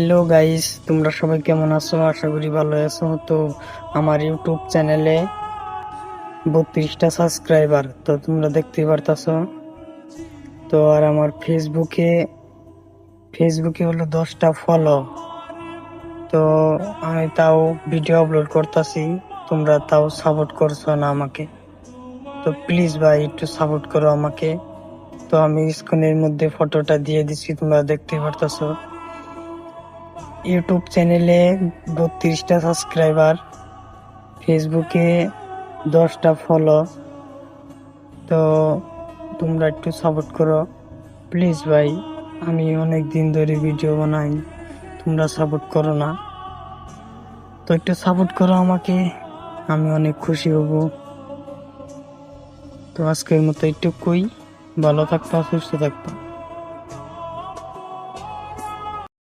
Hello guys, তোমরা সবাই কেমন আছো? আশা করি ভালো আছো। তো আমার ইউটিউব চ্যানেলে 32টা সাবস্ক্রাইবার তো তোমরা দেখতেই পারতাছো। তো আর আমার ফেসবুকে হলো 10টা ফলো। তো আমি তাও ভিডিও আপলোড করতেছি, তোমরা তাও সাপোর্ট করছো না আমাকে। তো প্লিজ ভাই একটু সাপোর্ট করো আমাকে। তো আমি স্ক্রিনের মধ্যে ফটোটা দিয়ে দিচ্ছি, তোমরা দেখতেই পারতাছো। ইউটিউব চ্যানেলে 32টা সাবস্ক্রাইবার, ফেসবুকে 10টা ফলো। তো তোমরা একটু সাপোর্ট করো প্লিজ ভাই। আমি অনেক দিন ধরে ভিডিও বানাই, তোমরা সাপোর্ট করো না। তো একটু সাপোর্ট করো আমাকে, আমি অনেক খুশি হব। তো আজকের মতো একটু কই, ভালো থাকবা, সুস্থ থাকবা।